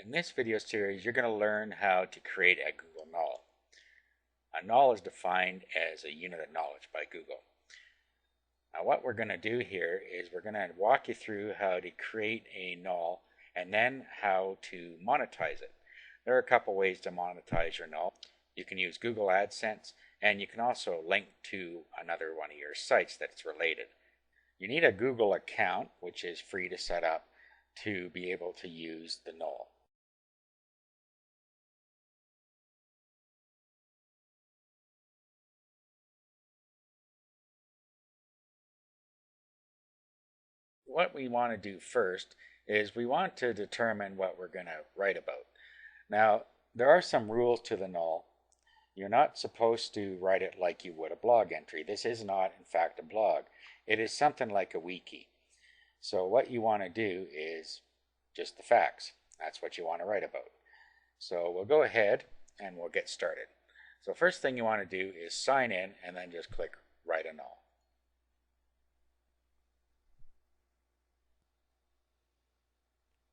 In this video series, you're going to learn how to create a Google Knol. A null is defined as a unit of knowledge by Google. Now what we're going to do here is we're going to walk you through how to create a null and then how to monetize it. There are a couple ways to monetize your null. You can use Google AdSense, and you can also link to another one of your sites that's related. You need a Google account, which is free to set up to be able to use the null. What we want to do first is we want to determine what we're going to write about. Now, there are some rules to the null. You're not supposed to write it like you would a blog entry. This is not, in fact, a blog. It is something like a wiki. So what you want to do is just the facts. That's what you want to write about. So we'll go ahead and we'll get started. So first thing you want to do is sign in and then just click Write a Null.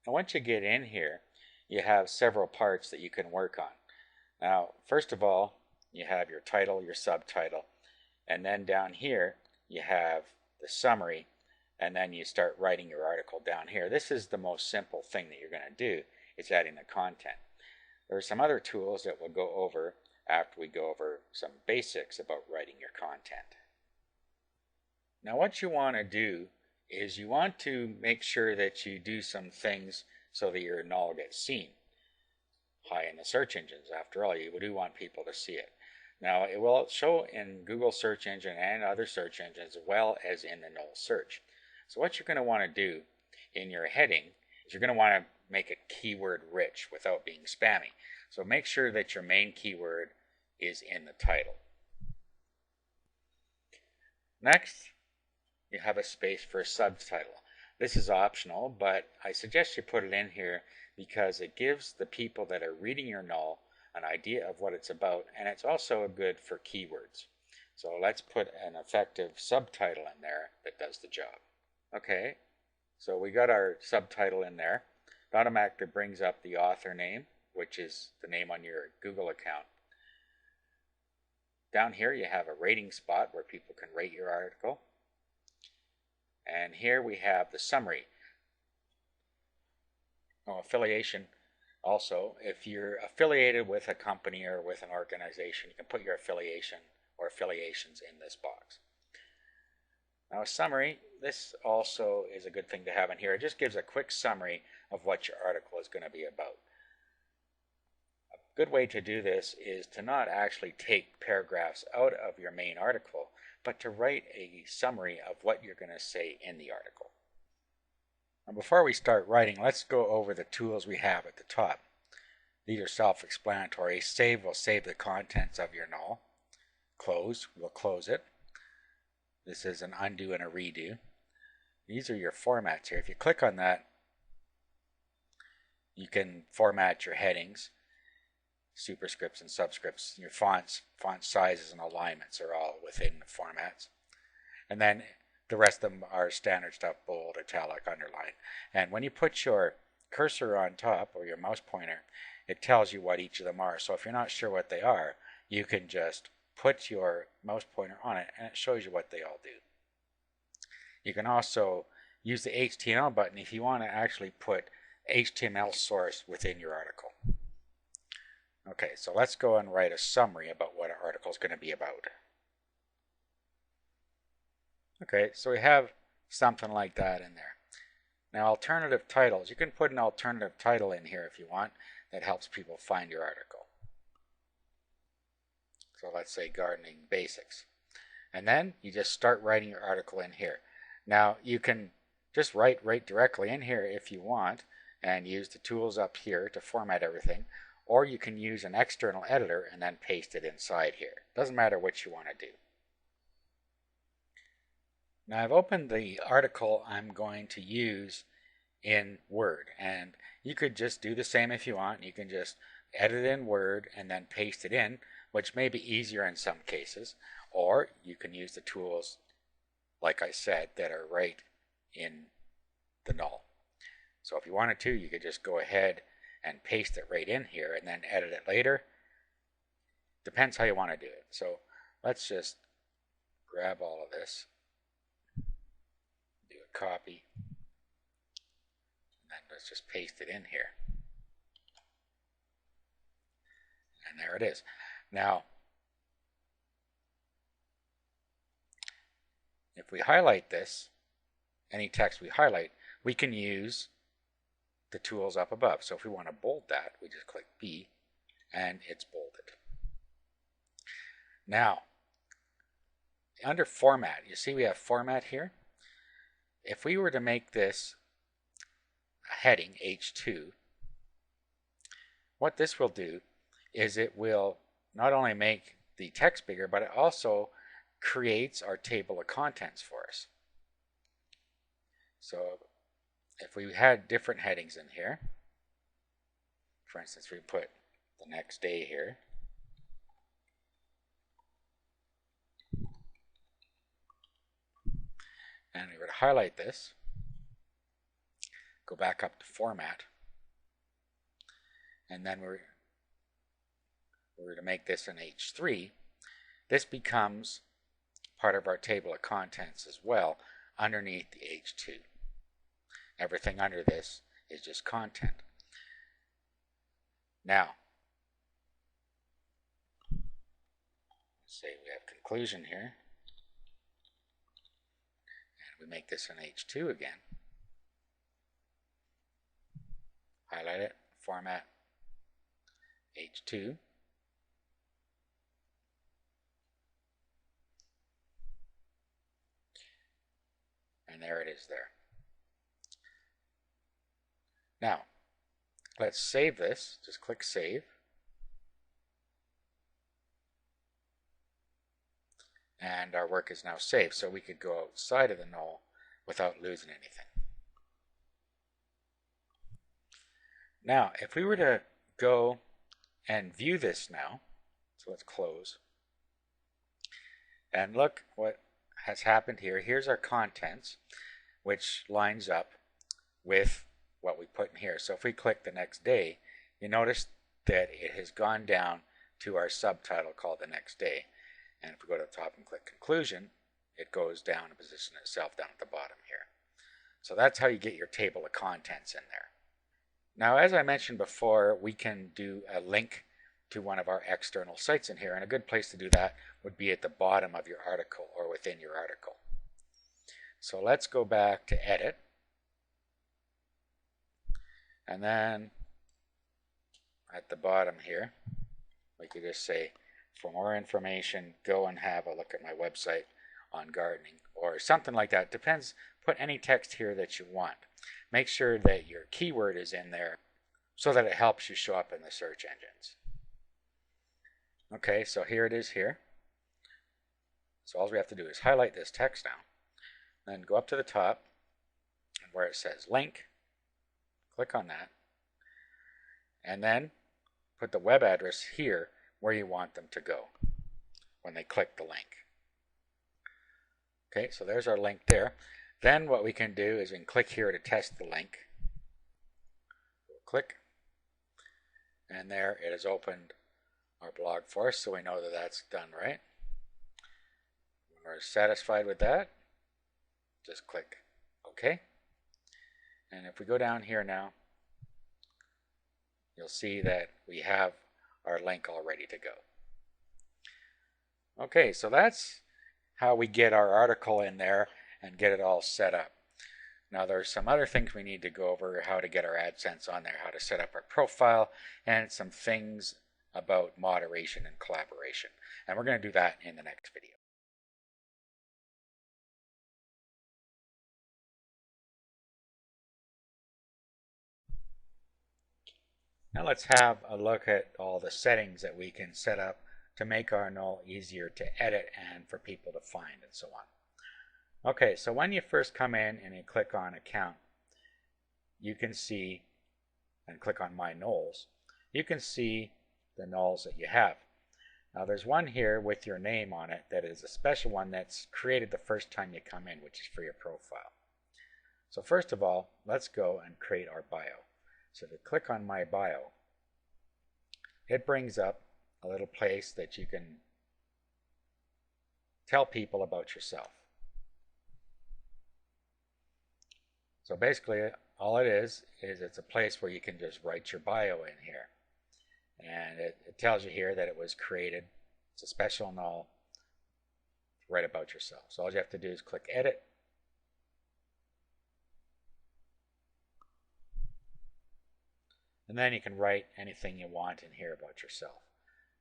Now once you get in here, you have several parts that you can work on. Now, first of all, you have your title, your subtitle, and then down here you have the summary, and then you start writing your article down here. This is the most simple thing that you're going to do, is adding the content. There are some other tools that we'll go over after we go over some basics about writing your content. Now what you want to do is you want to make sure that you do some things so that your null gets seen high in the search engines. After all, you do want people to see it. Now it will show in Google search engine and other search engines as well as in the null search. So what you're going to want to do in your heading is you're going to want to make it keyword rich without being spammy. So make sure that your main keyword is in the title. Next, you have a space for a subtitle. This is optional, but I suggest you put it in here because it gives the people that are reading your null an idea of what it's about, and it's also good for keywords. So let's put an effective subtitle in there that does the job. Okay, so we got our subtitle in there. It automatically brings up the author name, which is the name on your Google account. Down here you have a rating spot where people can rate your article. And here we have the summary. Affiliation also. If you're affiliated with a company or with an organization, you can put your affiliation or affiliations in this box. Now a summary, this also is a good thing to have in here. It just gives a quick summary of what your article is going to be about. A good way to do this is to not actually take paragraphs out of your main article, but to write a summary of what you're going to say in the article. Now before we start writing, let's go over the tools we have at the top. These are self-explanatory. Save will save the contents of your null. Close will close it. This is an undo and a redo. These are your formats here. If you click on that, you can format your headings, superscripts and subscripts. Your fonts, font sizes and alignments are all within the formats. And then the rest of them are standard stuff, bold, italic, underline. And when you put your cursor on top or your mouse pointer, it tells you what each of them are. So if you're not sure what they are, you can just put your mouse pointer on it and it shows you what they all do. You can also use the HTML button if you want to actually put HTML source within your article. Okay, so let's go and write a summary about what our article is going to be about. Okay, so we have something like that in there. Now alternative titles, you can put an alternative title in here if you want that helps people find your article. So let's say gardening basics. And then you just start writing your article in here. Now you can just write right directly in here if you want and use the tools up here to format everything, or you can use an external editor and then paste it inside here. Doesn't matter what you want to do. Now I've opened the article I'm going to use in Word, and you could just do the same if you want. You can just edit in Word and then paste it in, which may be easier in some cases, or you can use the tools, like I said, that are right in the null. So if you wanted to, you could just go ahead and paste it right in here and then edit it later. Depends how you want to do it. So let's just grab all of this, do a copy, and then let's just paste it in here. And there it is. Now, if we highlight this, any text we highlight, we can use the tools up above. So if we want to bold that, we just click B and it's bolded. Now, under format, you see we have format here. If we were to make this a heading H2, what this will do is it will not only make the text bigger, but it also creates our table of contents for us. So if we had different headings in here, for instance, we put the next day here, and we were to highlight this, go back up to format, and then we were to make this an H3, this becomes part of our table of contents as well underneath the H2. Everything under this is just content. Now, let's say we have conclusion here, and we make this an H2 again. Highlight it, format, H2. And there it is there. Now, let's save this. Just click Save. And our work is now saved, so we could go outside of the null without losing anything. Now, if we were to go and view this now, so let's close, and look what has happened here. Here's our contents, which lines up with what we put in here. So if we click the next day, you notice that it has gone down to our subtitle called the next day. And if we go to the top and click conclusion, it goes down and positions itself down at the bottom here. So that's how you get your table of contents in there. Now, as I mentioned before, we can do a link to one of our external sites in here, and a good place to do that would be at the bottom of your article or within your article. So let's go back to edit, and then at the bottom here we could just say, for more information, go and have a look at my website on gardening, or something like that. Depends. Put any text here that you want. Make sure that your keyword is in there so that it helps you show up in the search engines. Okay, so here it is here. So all we have to do is highlight this text now, then go up to the top, and where it says link, click on that, and then put the web address here where you want them to go when they click the link. Okay, so there's our link there. Then what we can do is we can click here to test the link. We'll click, and there it has opened our blog for us, so we know that that's done right. When we're satisfied with that, just click OK. And if we go down here now, you'll see that we have our link all ready to go. Okay, so that's how we get our article in there and get it all set up. Now there's some other things we need to go over, how to get our AdSense on there, how to set up our profile, and some things about moderation and collaboration. And we're going to do that in the next video. Now let's have a look at all the settings that we can set up to make our null easier to edit and for people to find and so on. Okay, so when you first come in and you click on account, you can see, and click on my nulls, you can see the nulls that you have. Now there's one here with your name on it that is a special one that's created the first time you come in, which is for your profile. So first of all, let's go and create our bio. So if you click on My Bio, it brings up a little place that you can tell people about yourself. So basically, all it is it's a place where you can just write your bio in here. And it tells you here that it was created. It's a special null to write about yourself. So all you have to do is click Edit. And then you can write anything you want in here about yourself.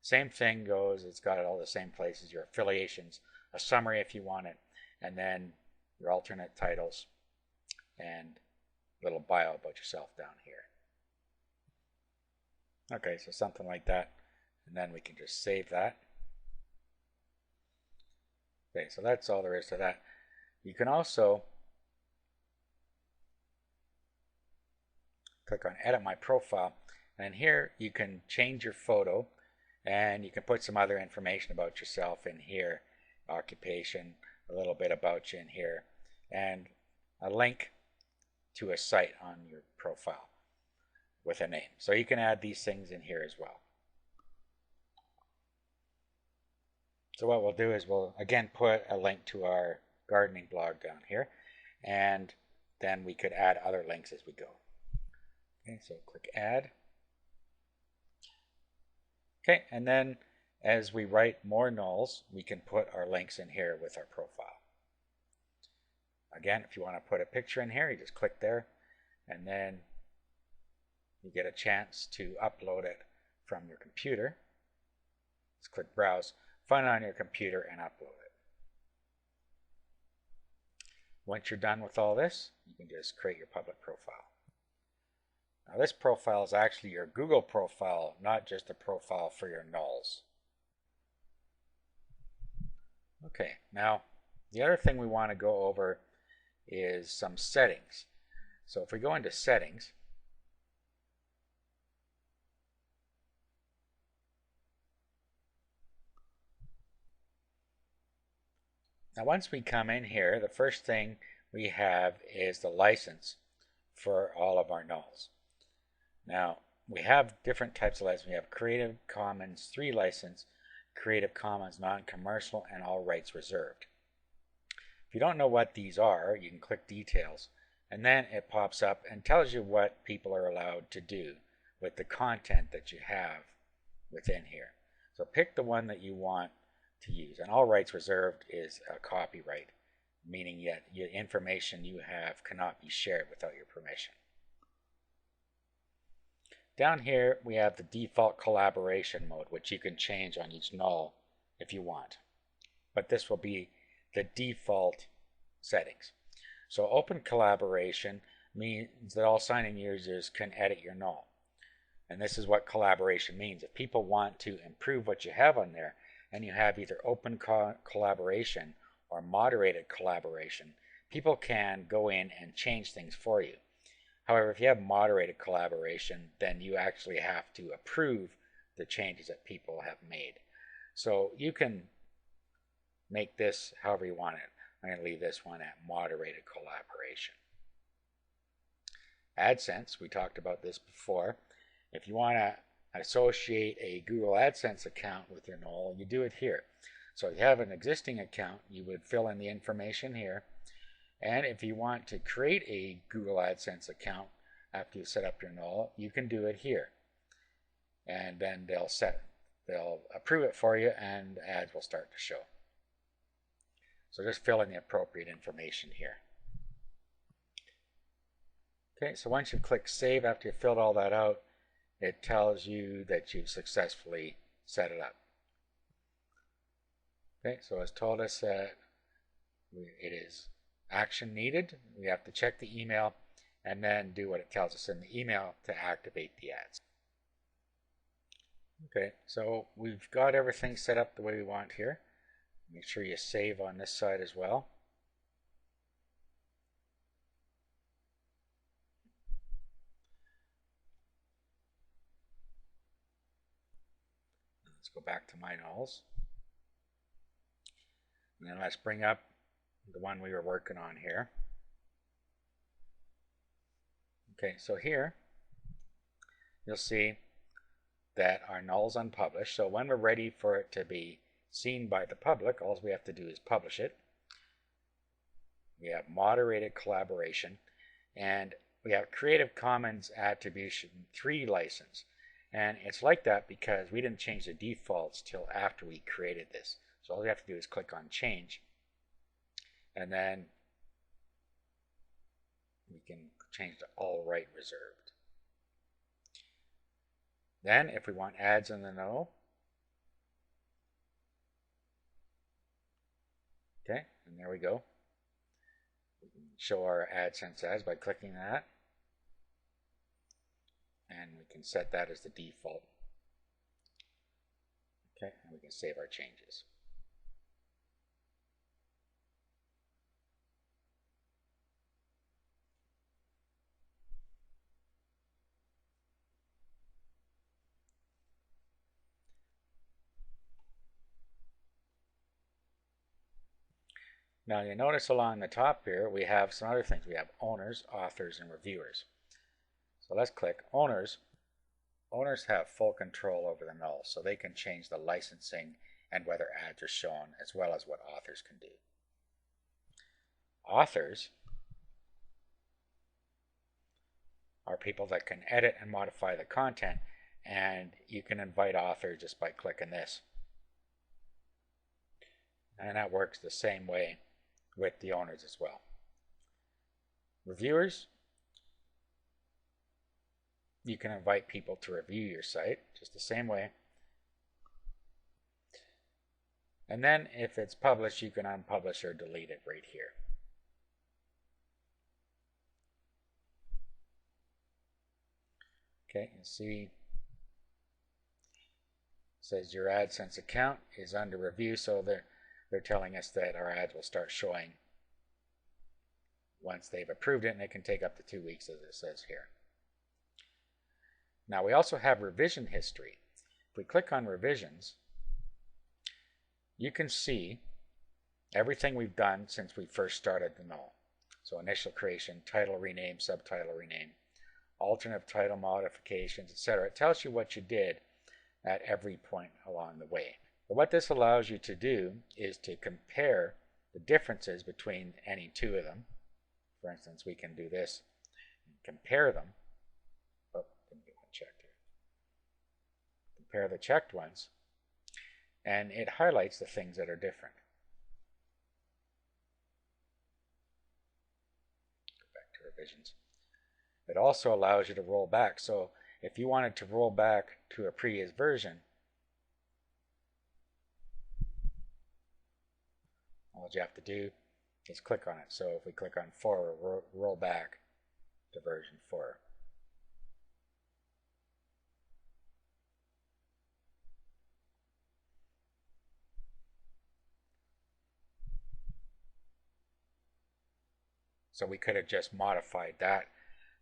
Same thing goes, it's got all the same places, your affiliations, a summary if you want it, and then your alternate titles, and a little bio about yourself down here. Okay, so something like that, and then we can just save that. Okay, so that's all there is to that. You can also click on Edit My Profile, and here you can change your photo, and you can put some other information about yourself in here, occupation, a little bit about you in here, and a link to a site on your profile with a name. So you can add these things in here as well. So what we'll do is we'll again put a link to our gardening blog down here, and then we could add other links as we go. Okay, so click Add. Okay, and then as we write more nulls, we can put our links in here with our profile. Again, if you want to put a picture in here, you just click there, and then you get a chance to upload it from your computer. Just click Browse, find it on your computer, and upload it. Once you're done with all this, you can just create your public profile. Now this profile is actually your Google profile, not just a profile for your nulls. Okay, now the other thing we want to go over is some settings. So if we go into Settings, now once we come in here, the first thing we have is the license for all of our nulls. Now we have different types of license. We have Creative Commons 3 license, Creative Commons non-commercial, and all rights reserved. If you don't know what these are, you can click Details, and then it pops up and tells you what people are allowed to do with the content that you have within here. So pick the one that you want to use, and all rights reserved is a copyright, meaning that the information you have cannot be shared without your permission. Down here we have the default collaboration mode, which you can change on each null if you want, but this will be the default settings. So open collaboration means that all signing users can edit your null, and this is what collaboration means. If people want to improve what you have on there, and you have either open collaboration or moderated collaboration, people can go in and change things for you. However, if you have moderated collaboration, then you actually have to approve the changes that people have made. So you can make this however you want it. I'm going to leave this one at moderated collaboration. AdSense, we talked about this before. If you want to associate a Google AdSense account with your null, you do it here. So if you have an existing account, you would fill in the information here. And if you want to create a Google AdSense account after you set up your null, you can do it here. And then they'll approve it for you, and ads will start to show. So just fill in the appropriate information here. Okay, so once you click Save after you've filled all that out, it tells you that you've successfully set it up. Okay, so it's told us that it is action needed. We have to check the email and then do what it tells us in the email to activate the ads. Okay, so we've got everything set up the way we want here. Make sure you save on this side as well. Let's go back to my nulls. And then let's bring up the one we were working on here. Okay, so here you'll see that our null is unpublished. So when we're ready for it to be seen by the public, all we have to do is publish it. We have moderated collaboration, and we have Creative Commons Attribution 3 license. And it's like that because we didn't change the defaults till after we created this. So all we have to do is click on change, and then we can change to all right reserved. Then if we want ads in the null, okay, and there we go. We can show our AdSense ads by clicking that, and we can set that as the default. Okay, and we can save our changes. Now you notice along the top here we have some other things. We have owners, authors, and reviewers. So let's click owners. Owners have full control over the null, so they can change the licensing and whether ads are shown, as well as what authors can do. Authors are people that can edit and modify the content, and you can invite authors just by clicking this. And that works the same way with the owners as well. Reviewers, you can invite people to review your site just the same way. And then if it's published, you can unpublish or delete it right here. Okay, you see it says your AdSense account is under review, so they're telling us that our ads will start showing once they've approved it, and it can take up to 2 weeks, as it says here. Now we also have revision history. If we click on revisions, you can see everything we've done since we first started the null. So initial creation, title rename, subtitle rename, alternate title modifications, etc. It tells you what you did at every point along the way. But what this allows you to do is to compare the differences between any two of them. For instance, we can do this and compare them. Oh, didn't get one checked here. Compare the checked ones, and it highlights the things that are different. Go back to revisions. It also allows you to roll back. So if you wanted to roll back to a previous version, all you have to do is click on it. So if we click on 4, we'll roll back to version 4. So we could have just modified that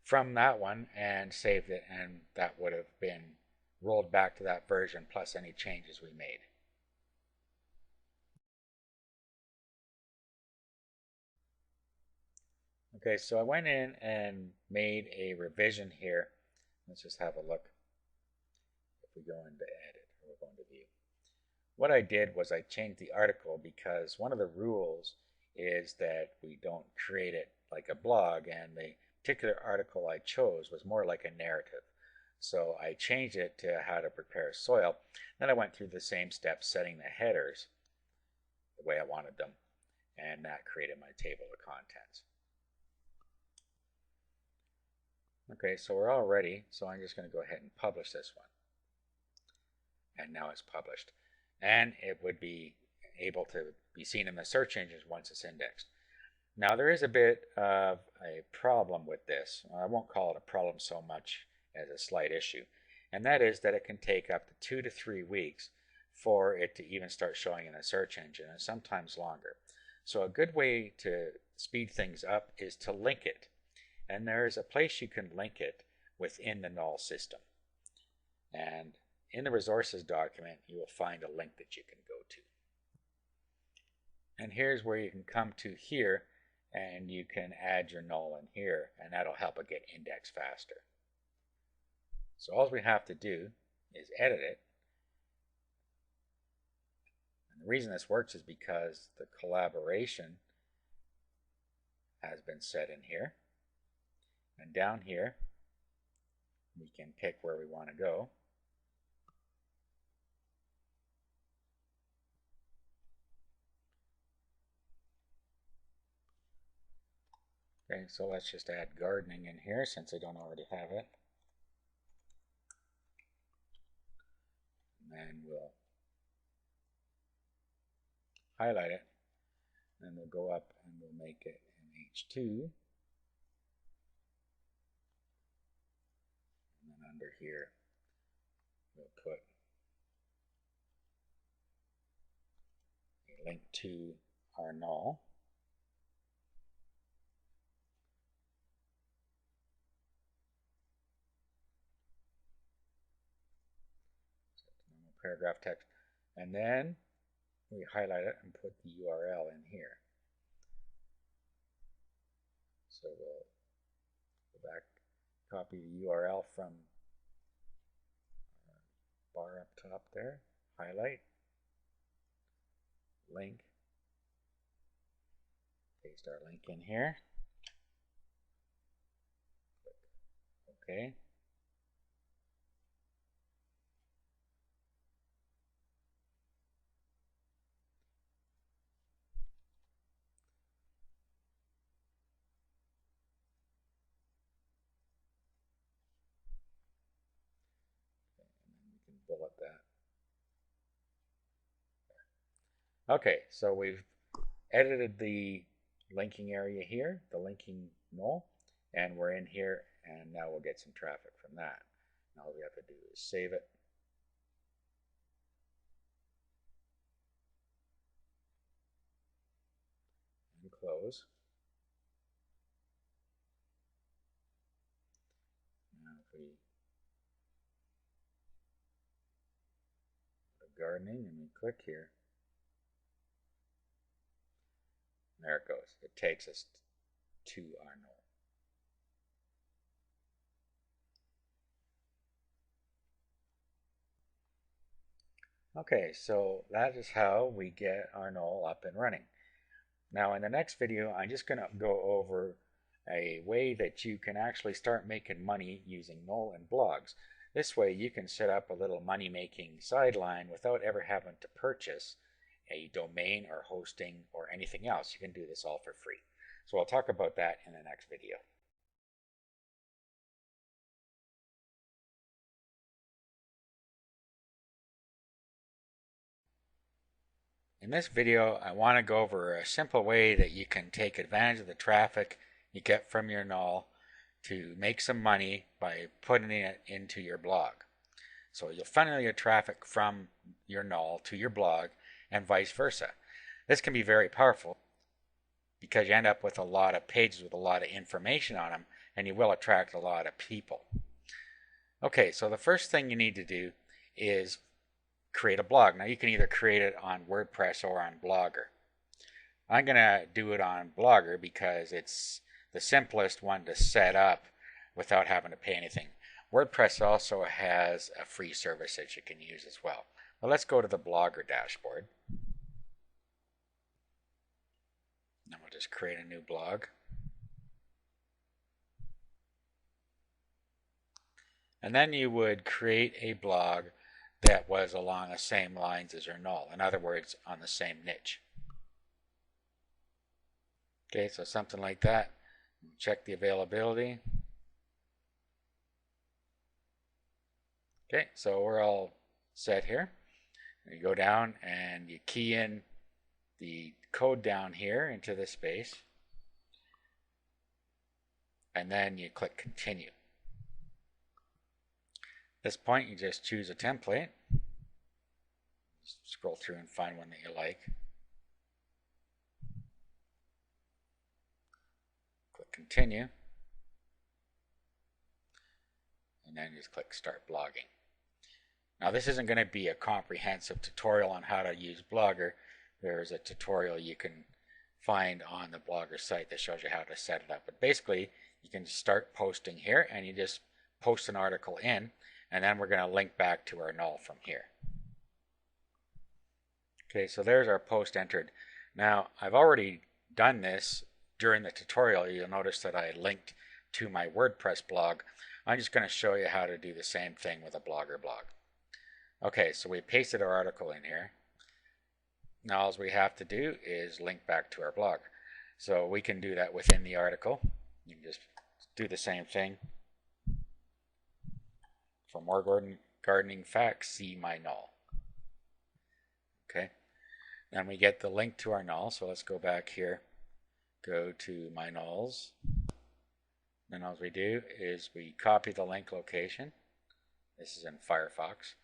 from that one and saved it, and that would have been rolled back to that version plus any changes we made. Okay, so I went in and made a revision here. Let's just have a look. If we go into edit, or we'll go into view. What I did was I changed the article because one of the rules is that we don't create it like a blog, and the particular article I chose was more like a narrative. So I changed it to how to prepare soil. Then I went through the same steps, setting the headers the way I wanted them, and that created my table of contents. Okay, so we're all ready, so I'm just going to go ahead and publish this one. And now it's published. And it would be able to be seen in the search engines once it's indexed. Now there is a bit of a problem with this. I won't call it a problem so much as a slight issue. And that is that it can take up to 2 to 3 weeks for it to even start showing in a search engine, and sometimes longer. So a good way to speed things up is to link it. And there is a place you can link it within the null system. And in the resources document, you will find a link that you can go to. And here's where you can come to here, and you can add your null in here, and that'll help it get indexed faster. So all we have to do is edit it. And the reason this works is because the collaboration has been set in here. And down here, we can pick where we want to go. Okay, so let's just add gardening in here since I don't already have it. And then we'll highlight it. And we'll go up and we'll make it an H2. And then under here, we'll put a link to our Knol. Paragraph text, and then we highlight it and put the URL in here. So we'll go back, copy the URL from our bar up top there, highlight, link, paste our link in here, click OK. Bullet that. Okay, so we've edited the linking area here, the linking Knol, and we're in here, and now we'll get some traffic from that. Now all we have to do is save it. And close. Now if we go to gardening and we click here, there it goes. It takes us to our Knol. Okay, so that is how we get our Knol up and running. Now in the next video, I'm just going to go over a way that you can actually start making money using Knol and blogs. This way you can set up a little money-making sideline without ever having to purchase a domain or hosting or anything else. You can do this all for free. So I'll talk about that in the next video. In this video, I want to go over a simple way that you can take advantage of the traffic you get from your Knol to make some money by putting it into your blog. So you'll funnel your traffic from your Knol to your blog and vice versa. This can be very powerful because you end up with a lot of pages with a lot of information on them, and you will attract a lot of people. Okay, so the first thing you need to do is create a blog. Now you can either create it on WordPress or on Blogger. I'm going to do it on Blogger because it's the simplest one to set up without having to pay anything. WordPress also has a free service that you can use as well. Well, let's go to the Blogger dashboard. Now we'll just create a new blog. And then you would create a blog that was along the same lines as your Knol. In other words, on the same niche. Okay, so something like that. Check the availability. Okay, so we're all set here. You go down and you key in the code down here into the space. And then you click continue. At this point, you just choose a template. Scroll through and find one that you like. Click continue. And then just click start blogging. Now this isn't going to be a comprehensive tutorial on how to use Blogger. There's a tutorial you can find on the Blogger site that shows you how to set it up. But basically, you can start posting here and you just post an article in, and then we're going to link back to our null from here. Okay, so there's our post entered. Now, I've already done this during the tutorial. You'll notice that I linked to my WordPress blog. I'm just going to show you how to do the same thing with a Blogger blog. Okay, so we pasted our article in here. Now all we have to do is link back to our blog. So we can do that within the article. You can just do the same thing. For more gardening facts, see my null. Okay, then we get the link to our null. So let's go back here, go to my nulls. Then all we do is we copy the link location. This is in Firefox.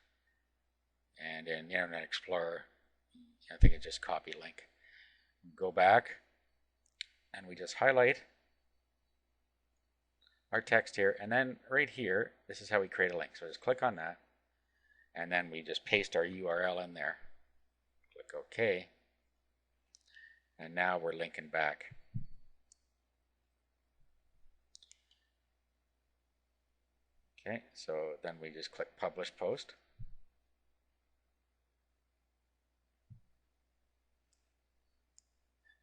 And in Internet Explorer, I think it's just copy link. Go back and we just highlight our text here, and then right here, this is how we create a link. So just click on that, and then we just paste our URL in there. Click OK, and now we're linking back. Okay, so then we just click Publish Post.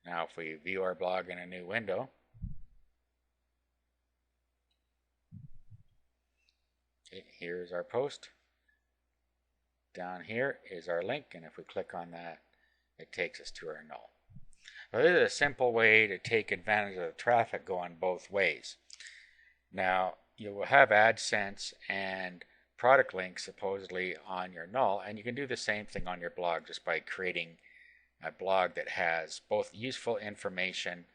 Now if we view our blog in a new window, okay, here's our post. Down here is our link, and if we click on that, it takes us to our null. So this is a simple way to take advantage of the traffic going both ways. Now you will have AdSense and product links supposedly on your null, and you can do the same thing on your blog just by creating a blog that has both useful information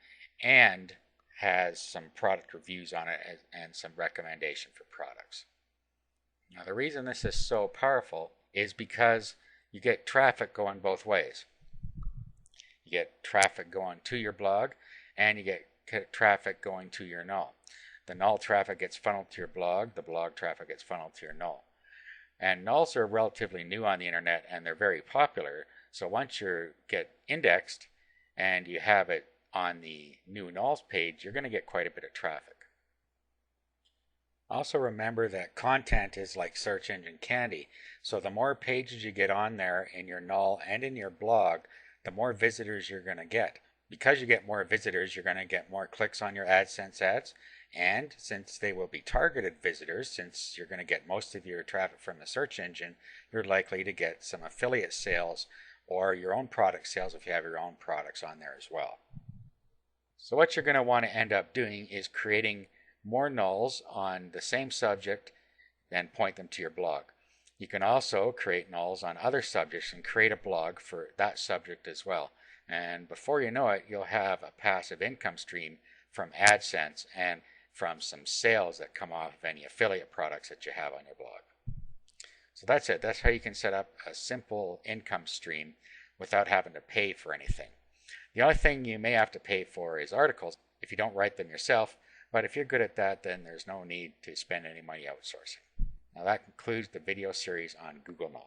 and has some product reviews on it and some recommendation for products. Now the reason this is so powerful is because you get traffic going both ways. You get traffic going to your blog, and you get traffic going to your null. The null traffic gets funneled to your blog, the blog traffic gets funneled to your null. And nulls are relatively new on the internet, and they're very popular. So once you get indexed and you have it on the new nulls page, you're going to get quite a bit of traffic. Also remember that content is like search engine candy. So the more pages you get on there in your null and in your blog, the more visitors you're going to get. Because you get more visitors, you're going to get more clicks on your AdSense ads. And since they will be targeted visitors, since you're going to get most of your traffic from the search engine, you're likely to get some affiliate sales or your own product sales if you have your own products on there as well. So what you're going to want to end up doing is creating more nulls on the same subject and point them to your blog. You can also create nulls on other subjects and create a blog for that subject as well. And before you know it, you'll have a passive income stream from AdSense and from some sales that come off of any affiliate products that you have on your blog. So that's it. That's how you can set up a simple income stream without having to pay for anything. The only thing you may have to pay for is articles if you don't write them yourself, but if you're good at that, then there's no need to spend any money outsourcing. Now that concludes the video series on Google Knol.